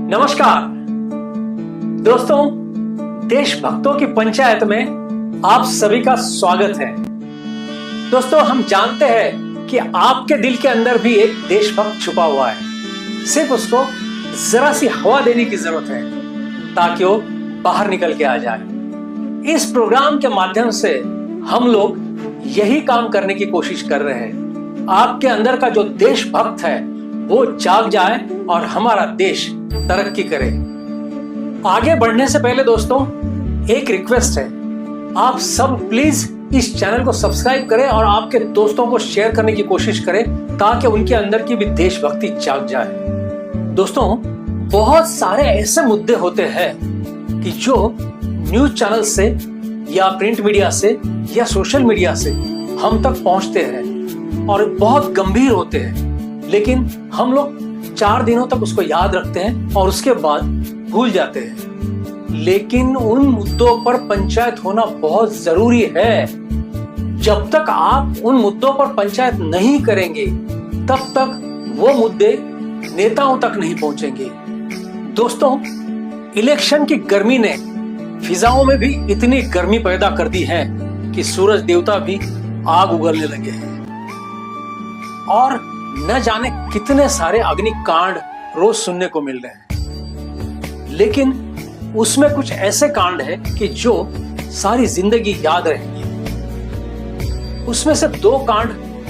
नमस्कार दोस्तों, देशभक्तों की पंचायत में आप सभी का स्वागत है। दोस्तों, हम जानते हैं कि आपके दिल के अंदर भी एक देशभक्त छुपा हुआ है। सिर्फ उसको जरा सी हवा देने की जरूरत है ताकि वो बाहर निकल के आ जाए। इस प्रोग्राम के माध्यम से हम लोग यही काम करने की कोशिश कर रहे हैं। आपके अंदर का जो देशभक्त है वो जाग जाए और हमारा देश तरक्की करे। आगे बढ़ने से पहले दोस्तों एक रिक्वेस्ट है, आप सब प्लीज इस चैनल को सब्सक्राइब करें और आपके दोस्तों को शेयर करने की कोशिश करें ताकि उनके अंदर की भी देशभक्ति जाग जाए। दोस्तों, बहुत सारे ऐसे मुद्दे होते हैं कि जो न्यूज चैनल से या प्रिंट मीडिया से या सोशल मीडिया से हम तक पहुंचते हैं और बहुत गंभीर होते हैं, लेकिन हम लोग 4 दिनों तक उसको याद रखते हैं और उसके बाद भूल जाते हैं। लेकिन उन मुद्दों पर पंचायत होना बहुत जरूरी है। जब तक आप उन मुद्दों पर पंचायत नहीं करेंगे तब तक वो मुद्दे नेताओं तक नहीं पहुंचेंगे। दोस्तों, इलेक्शन की गर्मी ने फिजाओं में भी इतनी गर्मी पैदा कर दी है कि सूरज देवता भी आग उगलने लगे हैं और न जाने कितने सारे अग्निकांड रोज सुनने को मिल रहे हैं। लेकिन उसमें कुछ ऐसे कांड है कि जो सारी जिंदगी याद रहेंगे। उसमें से 2 कांड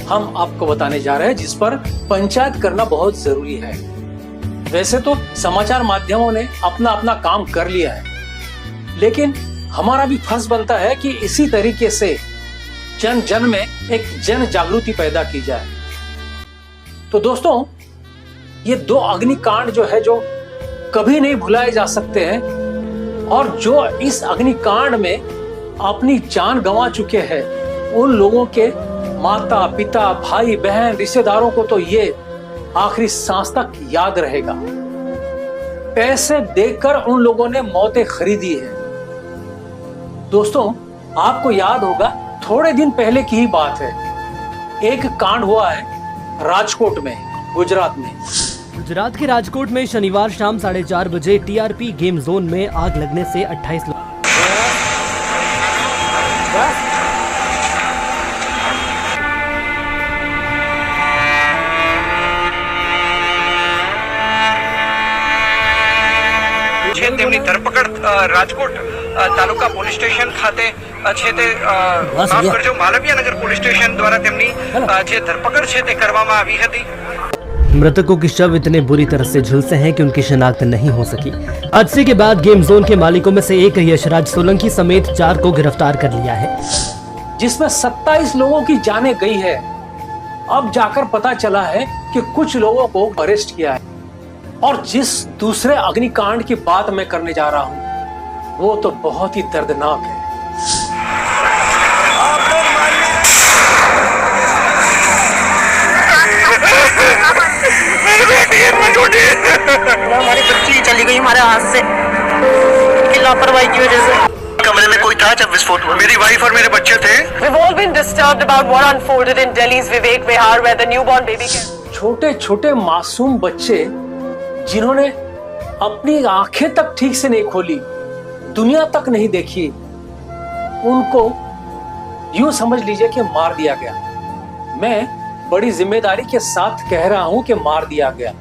हम आपको बताने जा रहे हैं जिस पर पंचायत करना बहुत जरूरी है। वैसे तो समाचार माध्यमों ने अपना अपना काम कर लिया है, लेकिन हमारा भी फर्ज बनता है कि इसी तरीके से जन जन में एक जन जागृति पैदा की जाए। तो दोस्तों, ये 2 अग्निकांड जो है जो कभी नहीं भुलाए जा सकते हैं और जो इस अग्निकांड में अपनी जान गंवा चुके हैं उन लोगों के माता पिता भाई बहन रिश्तेदारों को तो ये आखिरी सांस तक याद रहेगा। पैसे देकर उन लोगों ने मौतें खरीदी है। दोस्तों, आपको याद होगा थोड़े दिन पहले की ही बात है, एक कांड हुआ है राजकोट में, गुजरात में। गुजरात के राजकोट में शनिवार शाम 4:30 बजे टीआरपी गेम जोन में आग लगने से 28 लोग તેમની ધરપકડ રાજકોટ તાલુકા પોલીસ સ્ટેશન ખાતે છે તે માફ કરજો માલવીયાનગર પોલીસ સ્ટેશન દ્વારા તેમની જે ધરપકડ છે તે કરવામાં આવી હતી। मृतकों के शव इतने बुरी तरह से झुलसे हैं कि उनकी शिनाख्त नहीं हो सकी। हादसे के बाद गेम जोन के मालिकों में से एक यशराज सोलंकी समेत 4 को गिरफ्तार कर लिया है, जिसमें 27 लोगों की जानें गई है। अब जाकर पता चला है कि कुछ लोगों को अरेस्ट किया है। और जिस दूसरे अग्निकांड की बात मैं करने जा रहा हूं वो तो बहुत ही दर्दनाक है। हमारी बच्ची चली गई हमारे हाथ से की लापरवाही की वजह से। कमरे में कोई था जब विस्फोट हुआ? मेरी वाइफ और मेरे बच्चे थे। We've all been disturbed about what unfolded in Delhi's Vivek Vihar where the newborn baby छोटे छोटे मासूम बच्चे जिन्होंने अपनी आंखें तक ठीक से नहीं खोली, दुनिया तक नहीं देखी, उनको यूं समझ लीजिए कि मार दिया गया। मैं बड़ी जिम्मेदारी के साथ कह रहा हूं कि मार दिया गया।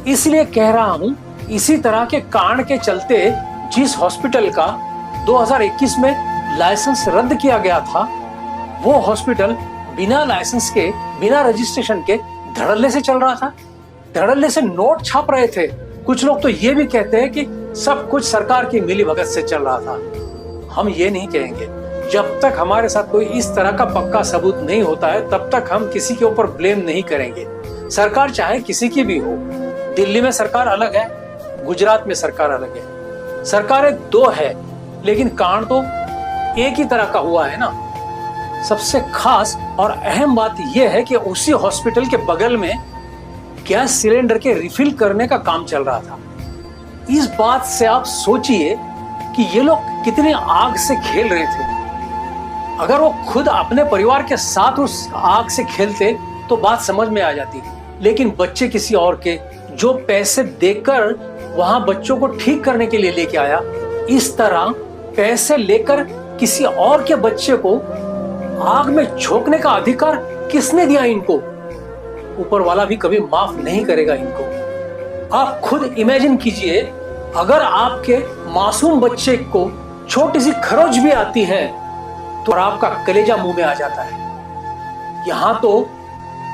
इसलिए कह रहा हूं, इसी तरह के कांड के चलते जिस हॉस्पिटल का 2021 में लाइसेंस रद्द किया गया था, वो हॉस्पिटल बिना लाइसेंस के, बिना रजिस्ट्रेशन के धड़ल्ले से चल रहा था, धड़ल्ले से नोट छाप रहे थे। कुछ लोग तो ये भी कहते हैं कि सब कुछ सरकार की मिलीभगत से चल रहा था। हम ये नहीं कहेंगे। जब तक हमारे साथ कोई इस तरह का पक्का सबूत नहीं होता है तब तक हम किसी के ऊपर ब्लेम नहीं करेंगे। सरकार चाहे किसी की भी हो, दिल्ली में सरकार अलग है, गुजरात में सरकार अलग है। सरकारें 2 है लेकिन कांड तो एक ही तरह का हुआ है ना। सबसे खास और अहम बात यह है कि उसी हॉस्पिटल के बगल में गैस सिलेंडर के रिफिल करने का काम चल रहा था। इस बात से आप सोचिए कि ये लोग कितने आग से खेल रहे थे। अगर वो खुद अपने परिवार के साथ उस आग से खेलते तो बात समझ में आ जाती, लेकिन बच्चे किसी और के जो पैसे देकर वहां बच्चों को ठीक करने के लिए लेके आया। इस तरह पैसे लेकर किसी और के बच्चे को आग में झोंकने का अधिकार किसने दिया इनको? ऊपर वाला भी कभी माफ नहीं करेगा इनको। आप खुद इमेजिन कीजिए, अगर आपके मासूम बच्चे को छोटी सी खरोच भी आती है तो आपका कलेजा मुंह में आ जाता है। यहां तो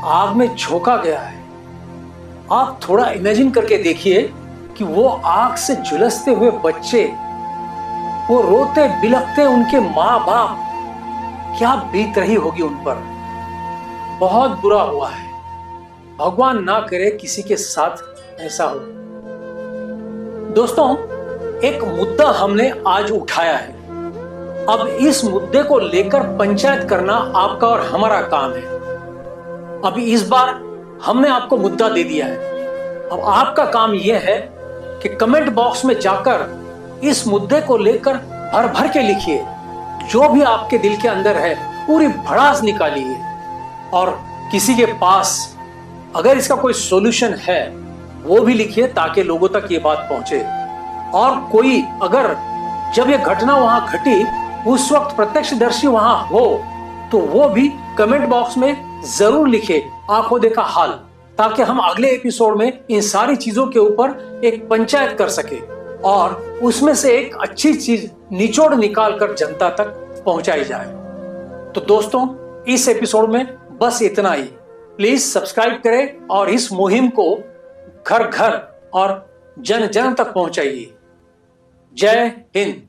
आग में झोंका गया है। आप थोड़ा इमेजिन करके देखिए कि वो आग से झुलसते हुए बच्चे, वो रोते बिलखते उनके माँ बाप, क्या बीत रही होगी उन पर। बहुत बुरा हुआ है। भगवान ना करे किसी के साथ ऐसा हो। दोस्तों, एक मुद्दा हमने आज उठाया है। अब इस मुद्दे को लेकर पंचायत करना आपका और हमारा काम है। अभी इस बार हमने आपको मुद्दा दे दिया है। अब आपका काम यह है कि कमेंट बॉक्स में जाकर इस मुद्दे को लेकर भर भर के लिखिए। जो भी आपके दिल के अंदर है पूरी भड़ास निकालिए। और किसी के पास अगर इसका कोई सॉल्यूशन है वो भी लिखिए ताकि लोगों तक ये बात पहुंचे। और कोई अगर जब ये घटना वहां घटी उस वक्त प्रत्यक्षदर्शी वहां हो तो वो भी कमेंट बॉक्स में जरूर लिखे आंखों देखा हाल, ताकि हम अगले एपिसोड में इन सारी चीजों के ऊपर एक पंचायत कर सके और उसमें से एक अच्छी चीज निचोड़ निकाल कर जनता तक पहुंचाई जाए। तो दोस्तों, इस एपिसोड में बस इतना ही। प्लीज सब्सक्राइब करें और इस मुहिम को घर घर और जन जन तक पहुंचाइए। जय हिंद।